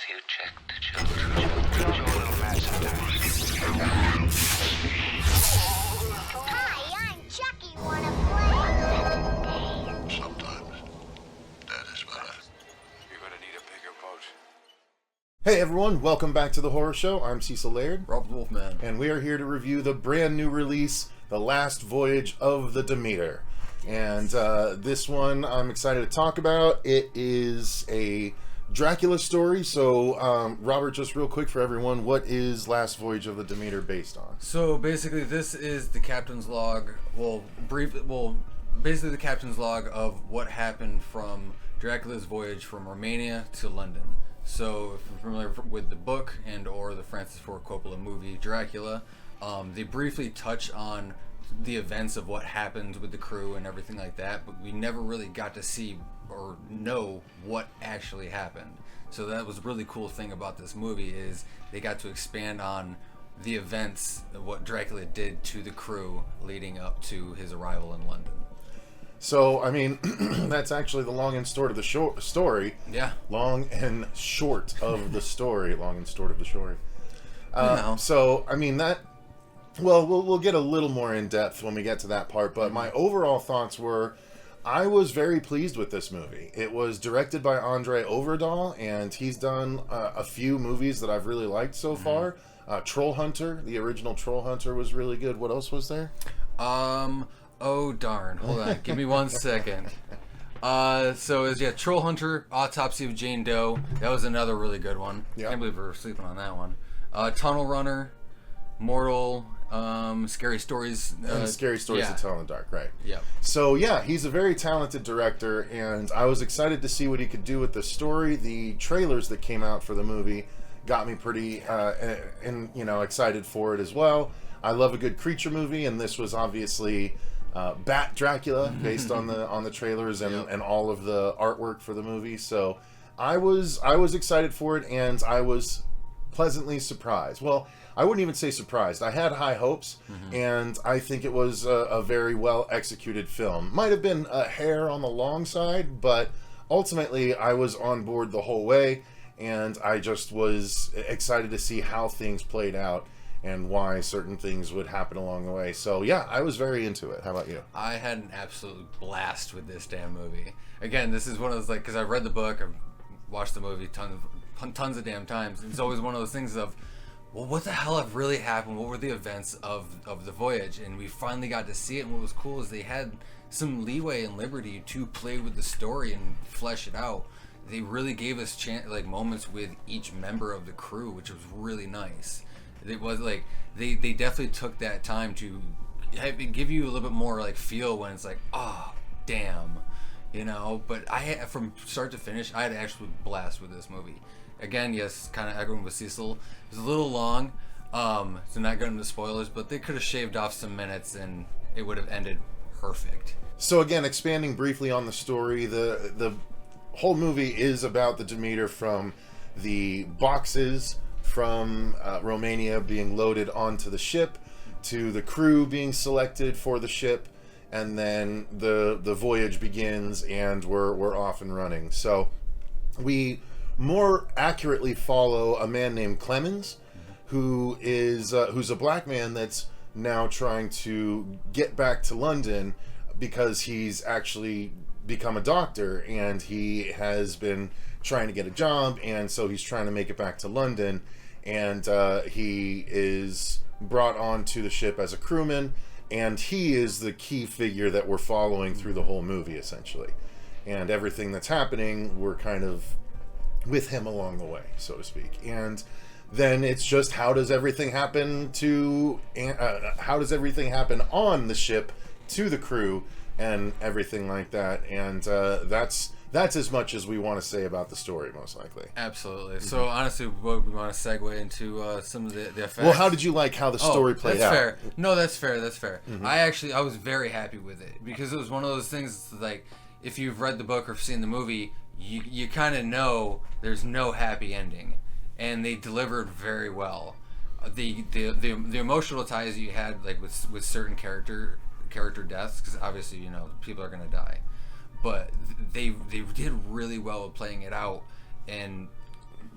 you check the children. Show a little match sometimes. Hi, I'm Chucky. Wanna play? Sometimes. That is what You're gonna need a bigger boat. Hey everyone, welcome back to the Horror Show. I'm Cecil Laird. Robert Wolfman. And we are here to review the brand new release, The Last Voyage of the Demeter. And this one I'm excited to talk about. It is a Dracula story. So, Robert, just real quick for everyone, what is Last Voyage of the Demeter based on? So basically, this is the captain's log. Basically the captain's log of what happened from Dracula's voyage from Romania to London. So if you're familiar with the book and or the Francis Ford Coppola movie Dracula, they briefly touch on the events of what happened with the crew and everything like that, but we never really got to see or know what actually happened. So that was a really cool thing about this movie is they got to expand on the events of what Dracula did to the crew leading up to his arrival in London. So, I mean, that's actually the long and short of the story. Yeah. Long and short of the story. Long and short of the story. So, I mean, that... Well, we'll get a little more in depth when we get to that part, but my overall thoughts were, I was very pleased with this movie. It was directed by Andre Overdahl, and he's done a few movies that I've really liked so far. Troll Hunter, the original Troll Hunter was really good. What else was there? Oh darn, hold on, give me 1 second. So it was, Troll Hunter, Autopsy of Jane Doe, that was another really good one. Yeah. Can't believe we were sleeping on that one. Tunnel Runner, Mortal, Scary Stories. And Scary Stories to Tell in the Dark, right. Yeah. So yeah, he's a very talented director, and I was excited to see what he could do with the story. The trailers that came out for the movie got me pretty, excited for it as well. I love a good creature movie, and this was obviously Bat Dracula based on the trailers and all of the artwork for the movie. So I was excited for it, and I was pleasantly surprised. Well, I wouldn't even say surprised. I had high hopes, and I think it was a very well executed film. Might have been a hair on the long side, but ultimately I was on board the whole way, and I just was excited to see how things played out and why certain things would happen along the way. So yeah, I was very into it. How about you? I had an absolute blast with this damn movie. Again, this is one of those, because I've read the book, I've watched the movie tons of damn times. It's always one of those things of, well, what the hell have really happened? What were the events of the voyage? And we finally got to see it, and what was cool is they had some leeway and liberty to play with the story and flesh it out. They really gave us moments with each member of the crew, which was really nice. It was they definitely took that time to give you a little bit more feel when it's damn, But from start to finish, I had an actual blast with this movie. Again, yes, kind of echoing with Cecil, it was a little long, so not going into spoilers, but they could have shaved off some minutes and it would have ended perfect. So again, expanding briefly on the story, the whole movie is about the Demeter from the boxes from Romania being loaded onto the ship, to the crew being selected for the ship, and then the voyage begins and we're off and running. So we more accurately follow a man named Clemens, who is who's a black man that's now trying to get back to London because he's actually become a doctor and he has been trying to get a job, and so he's trying to make it back to London, and he is brought onto the ship as a crewman, and he is the key figure that we're following through the whole movie essentially, and everything that's happening we're kind of with him along the way, so to speak. And then it's just how does everything happen on the ship to the crew and everything like that, and that's as much as we want to say about the story, most likely. Absolutely. So honestly, we want to segue into some of the effects. Well, how did you like how the story played out? Fair. No, that's fair. I was very happy with it because it was one of those things if you've read the book or seen the movie, you kind of know there's no happy ending, and they delivered very well. The emotional ties you had with certain character deaths, because obviously people are gonna die, but they did really well with playing it out, and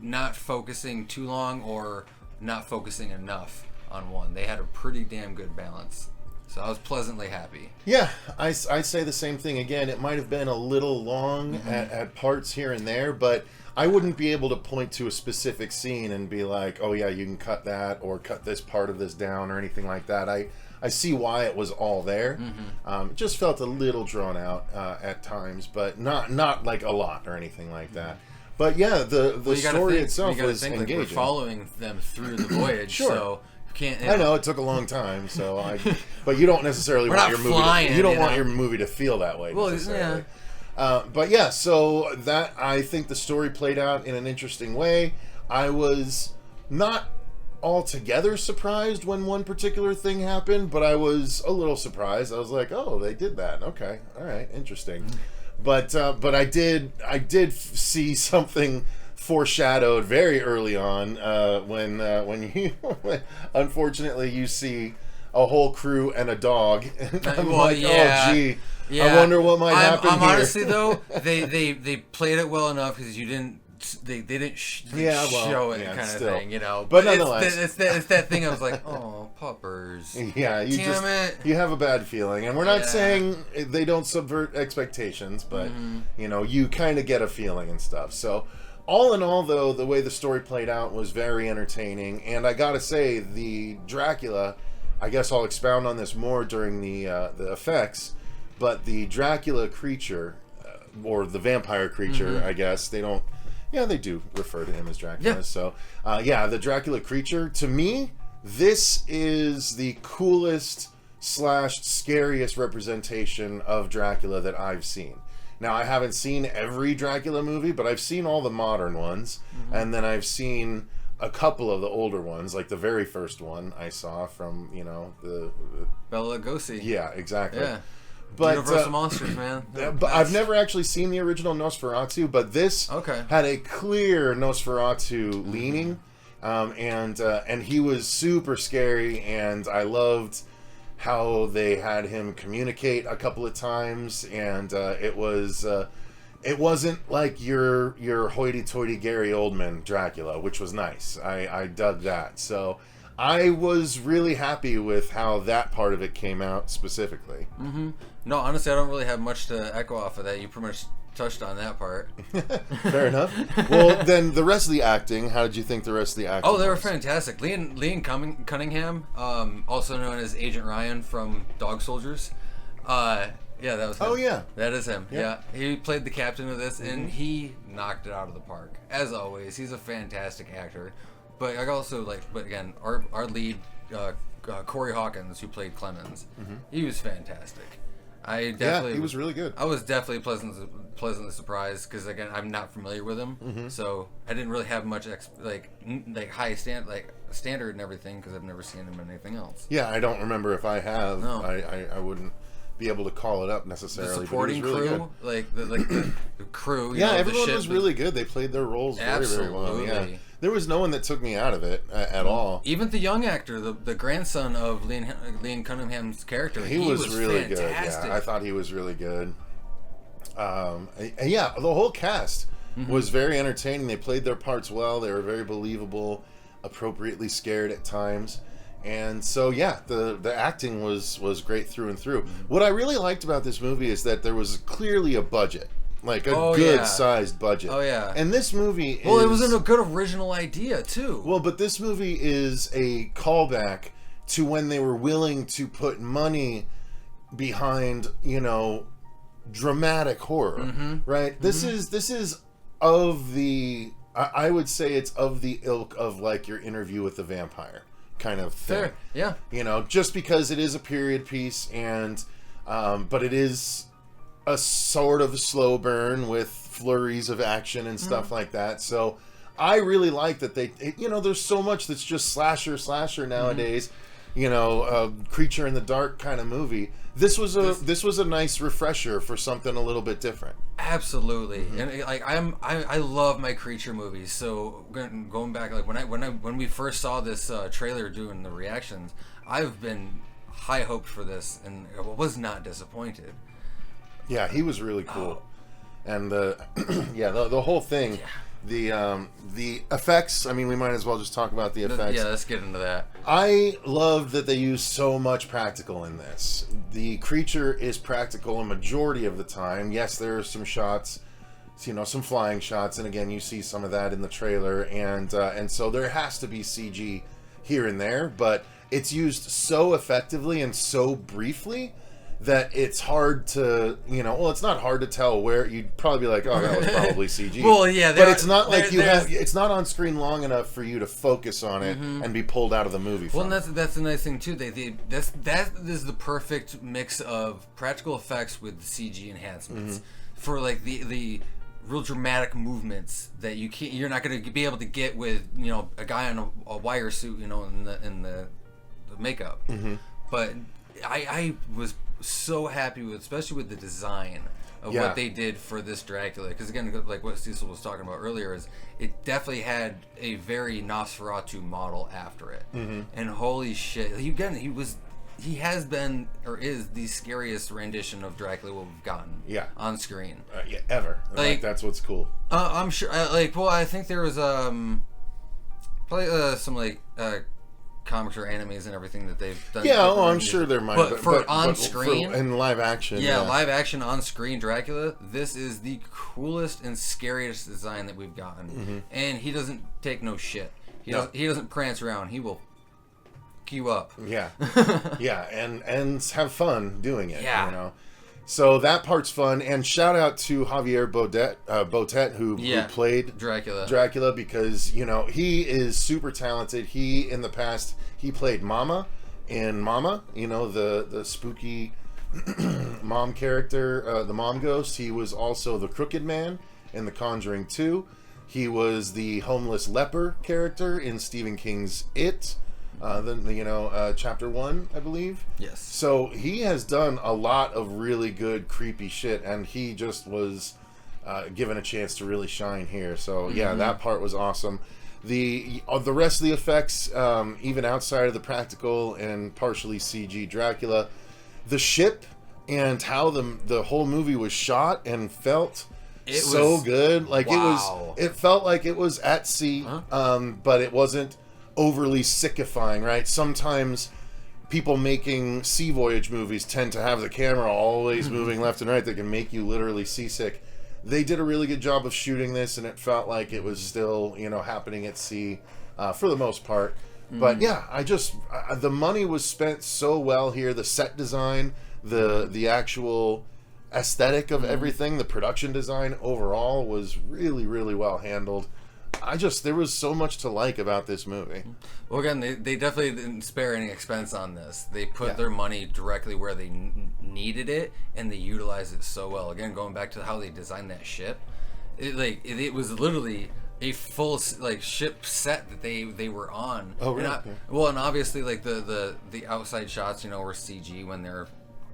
not focusing too long or not focusing enough on one. They had a pretty damn good balance. So I was pleasantly happy. Yeah, I say the same thing. Again, it might have been a little long at parts here and there, but I wouldn't be able to point to a specific scene and be like, oh yeah, you can cut that or cut this part of this down or anything like that. I see why it was all there. It just felt a little drawn out at times, but not like a lot or anything like that. But yeah, the story itself was engaging. Like we're following them through the voyage, Sure. So you can't. I know it took a long time, so but you don't necessarily We're want not your movie. flying, You don't you want know? your movie to feel that way. Well, necessarily. But yeah, so that I think the story played out in an interesting way. I was not altogether surprised when one particular thing happened, but I was a little surprised. I was like, "Oh, they did that. Okay, all right, interesting." But I did see something foreshadowed very early on when you unfortunately you see a whole crew and a dog, and I'm like, "Oh, gee." Yeah. I wonder what might happen I'm here. honestly though, they played it well enough because you didn't. They didn't show it kind of thing, you know. But nonetheless, it's that thing. I was like, oh, puppers. Yeah, you have a bad feeling, and we're not saying they don't subvert expectations, but you know, you kind of get a feeling and stuff. So, all in all, though, the way the story played out was very entertaining, and I gotta say, the Dracula. I guess I'll expound on this more during the effects. But the Dracula creature, or the vampire creature, I guess, they don't... Yeah, they do refer to him as Dracula. Yeah. So, the Dracula creature, to me, this is the coolest / scariest representation of Dracula that I've seen. Now, I haven't seen every Dracula movie, but I've seen all the modern ones. And then I've seen a couple of the older ones, like the very first one I saw from, you know, the... Bela Lugosi. Yeah, exactly. Yeah. But, Universal Monsters, man. But I've never actually seen the original Nosferatu, but this had a clear Nosferatu leaning, and he was super scary, and I loved how they had him communicate a couple of times, and it wasn't like your hoity-toity Gary Oldman Dracula, which was nice. I dug that. So I was really happy with how that part of it came out specifically. No, honestly, I don't really have much to echo off of that. You pretty much touched on that part. Fair enough. Well, then the rest of the acting, how did you think the rest of the acting they were was? fantastic. Leon Cunningham, also known as Agent Ryan from Dog Soldiers. Yeah, that was him. Oh, yeah. That is him. Yeah. Yeah. He played the captain of this, and he knocked it out of the park. As always, he's a fantastic actor. But I also but again, our lead, Corey Hawkins, who played Clemens, he was fantastic. He was really good. I was definitely pleasantly surprised because again, I'm not familiar with him, so I didn't really have much high standard and everything because I've never seen him in anything else. Yeah, I don't remember if I have. No. I wouldn't be able to call it up necessarily. The supporting but it was really crew, good. the crew. Yeah, the everyone ship, was really good. They played their roles very, very well. Yeah. Absolutely. There was no one that took me out of it at all. Even the young actor, the grandson of Leon Cunningham's character, He was really fantastic. good. Yeah, I thought he was really good. And yeah, the whole cast was very entertaining. They played their parts well. They were very believable, appropriately scared at times. And so, yeah, the acting was great through and through. What I really liked about this movie is that there was clearly a budget. Like a good-sized budget. Oh, yeah. And this movie is... Well, it was a good original idea, too. Well, but this movie is a callback to when they were willing to put money behind, you know, dramatic horror, right? This is of the... I would say it's of the ilk of, like, your Interview with the Vampire kind of thing. Fair, yeah. You know, just because it is a period piece and... but it is a sort of slow burn with flurries of action and stuff like that. So I really like that there's so much that's just slasher nowadays. You know, creature in the dark kind of movie. This was a nice refresher for something a little bit different. Absolutely, and like I love my creature movies. So going back, like when we first saw this trailer doing the reactions, I've been high hoped for this and was not disappointed. Yeah, he was really cool, and the whole thing. The effects. I mean, we might as well just talk about the effects. Yeah, let's get into that. I love that they use so much practical in this. The creature is practical a majority of the time. Yes, there are some shots, some flying shots, and again, you see some of that in the trailer, and so there has to be CG here and there, but it's used so effectively and so briefly that it's hard to, it's not hard to tell where. You'd probably be like, oh, that was probably CG. Well, yeah, but it's not like it's not on screen long enough for you to focus on it and be pulled out of the movie. Well, and that's the nice thing too. That is the perfect mix of practical effects with CG enhancements for like the real dramatic movements that you're not going to be able to get with a guy in a wire suit, in the makeup. But I was so happy with, especially with the design of what they did for this Dracula, because again, like what Cecil was talking about earlier, is it definitely had a very Nosferatu model after it, and holy shit, he has been or is the scariest rendition of Dracula we've gotten on screen ever. Like that's what's cool. I'm sure. I think there was probably some comics or animes and everything that they've done. Yeah, I'm sure there might. But on screen in live action, live action on screen Dracula, this is the coolest and scariest design that we've gotten, and he doesn't take no shit. He doesn't prance around. He will you up. Yeah, and have fun doing it. Yeah. So that part's fun, and shout out to Javier Botet who played Dracula, because he is super talented. He in the past he played Mama in Mama, the spooky mom character, the mom ghost. He was also the Crooked Man in The Conjuring 2. He was the homeless leper character in Stephen King's It. Chapter 1, I believe. Yes. So he has done a lot of really good creepy shit, and he just was given a chance to really shine here. So yeah, that part was awesome. The rest of the effects, even outside of the practical and partially CG Dracula, the ship and how the whole movie was shot and felt so good. Like it felt like it was at sea, but it wasn't overly sickifying, right? Sometimes people making Sea Voyage movies tend to have the camera always moving left and right that can make you literally seasick. They did a really good job of shooting this, and it felt like it was still, happening at sea for the most part. But yeah, the money was spent so well here. The set design, the actual aesthetic of everything, the production design overall was really, really well handled. There was so much to like about this movie. Well, again, they definitely didn't spare any expense on this. They put their money directly where they needed it, and they utilized it so well. Again, going back to how they designed that ship, it was literally a full ship set that they were on. Oh, really? And obviously the outside shots, were CG when they're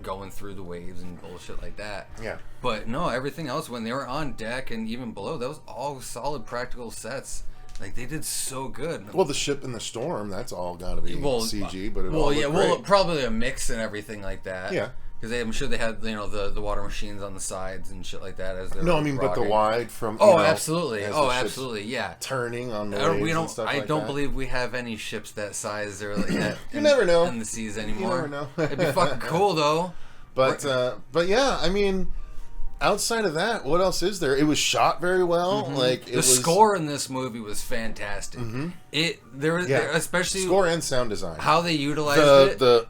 going through the waves and bullshit like that. Yeah. But no, everything else when they were on deck and even below, that was all solid practical sets. Like they did so good. Well, the ship in the storm, that's all got to be CG, but great. Probably a mix and everything like that. Yeah. Because I'm sure they had the water machines on the sides and shit like that as they but the wide from absolutely, absolutely, yeah, turning on the waves and stuff I don't believe we have any ships that size or like that. You never know in the seas anymore. You never know. It'd be fucking cool though. But yeah, I mean, outside of that, what else is there? It was shot very well. The score in this movie was fantastic. Especially score and sound design. How they utilized the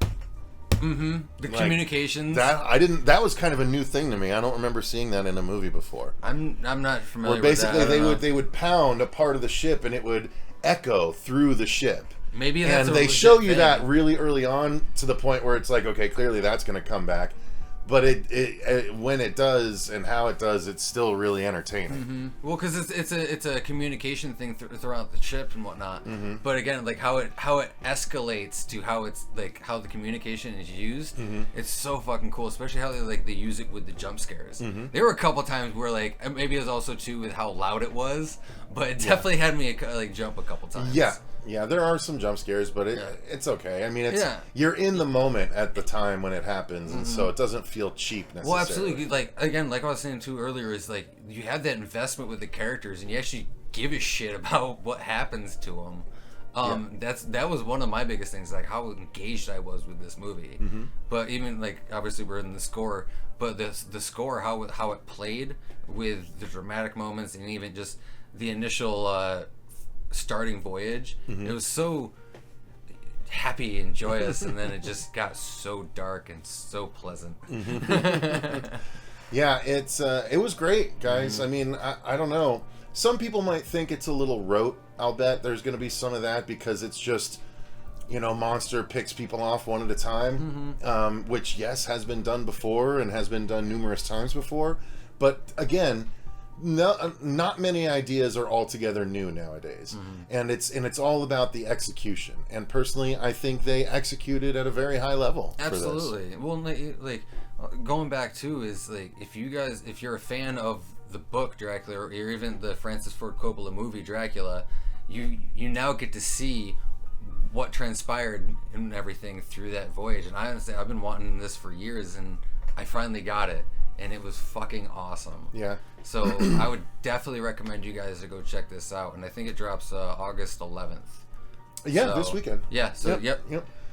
communications. That was kind of a new thing to me. I don't remember seeing that in a movie before. I'm not familiar Where with that. basically they would pound a part of the ship and it would echo through the ship. Maybe that's and they show you that really early on to the point where it's like, okay, clearly that's going to come back. But it when it does and how it does, it's still really entertaining. Well, because it's a communication thing throughout the ship and whatnot. But again, like how it escalates to how it's like how the communication is used. It's so fucking cool, especially how they use it with the jump scares. There were a couple times where maybe it was also too with how loud it was, but it definitely had me jump a couple times. Yeah, there are some jump scares, but it's okay. I mean, you're in the moment at the time when it happens, and so it doesn't feel cheap necessarily. Well, absolutely. Like I was saying too earlier, is like you have that investment with the characters, and you actually give a shit about what happens to him. That was one of my biggest things, like how engaged I was with this movie. But even like obviously we're in the score, but the score, how it played with the dramatic moments and even just the initial starting voyage, it was so happy and joyous, and then it just got so dark and so pleasant. Yeah, it was great, guys. I mean, I don't know. Some people might think it's a little rote. I'll bet there's going to be some of that because it's just, monster picks people off one at a time, which, yes, has been done before and has been done numerous times before. But again, not many ideas are altogether new nowadays, and it's all about the execution. And personally, I think they executed at a very high level. Absolutely. Well, like going back to is like if you're a fan of the book Dracula or even the Francis Ford Coppola movie Dracula, you now get to see what transpired and everything through that voyage. And I honestly, I've been wanting this for years, and I finally got it. And it was fucking awesome. Yeah. So I would definitely recommend you guys to go check this out. And I think it drops August 11th. Yeah, this weekend. Yeah. So yep.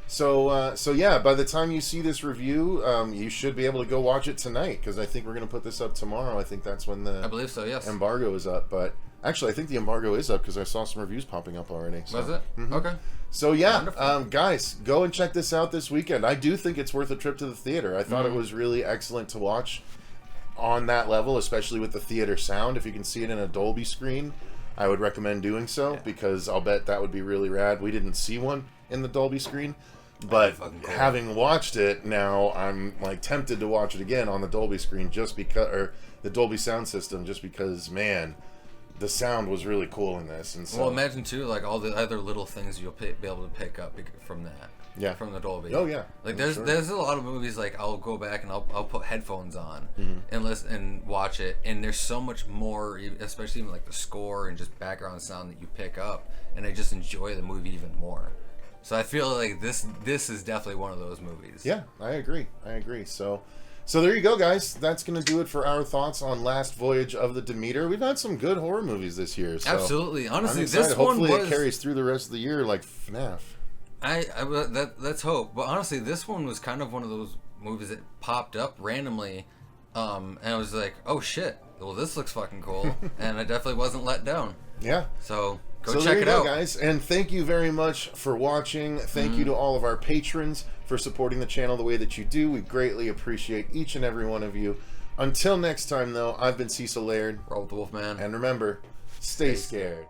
So yeah, by the time you see this review, you should be able to go watch it tonight because I think we're gonna put this up tomorrow. I think that's when I believe so. Yes. Embargo is up, but actually I think the embargo is up because I saw some reviews popping up already. So. Was it? Okay. So yeah, guys, go and check this out this weekend. I do think it's worth a trip to the theater. I thought it was really excellent to watch on that level, especially with the theater sound. If you can see it in a Dolby screen, I would recommend doing so because I'll bet that would be really rad. We didn't see one in the Dolby screen, but having watched it now, I'm like tempted to watch it again on the Dolby screen just because, or the Dolby sound system, just because, man, the sound was really cool in this. And so, well, imagine too, like all the other little things you'll be able to pick up from that. Yeah, from the Dolby. Oh yeah, like there's a lot of movies like I'll go back and I'll put headphones on and listen and watch it, and there's so much more, especially even like the score and just background sound that you pick up, and I just enjoy the movie even more. So I feel like this is definitely one of those movies. Yeah, I agree. So there you go, guys. That's going to do it for our thoughts on Last Voyage of the Demeter. We've had some good horror movies this year. So absolutely. Honestly, Hopefully it carries through the rest of the year like FNAF. Let's hope. But honestly, this one was kind of one of those movies that popped up randomly, and I was like, "Oh shit! Well, this looks fucking cool," and I definitely wasn't let down. Yeah. So check it out, guys. And thank you very much for watching. Thank you to all of our patrons for supporting the channel the way that you do. We greatly appreciate each and every one of you. Until next time, though, I've been Cecil Laird. Roll with the Wolfman. And remember, stay scared.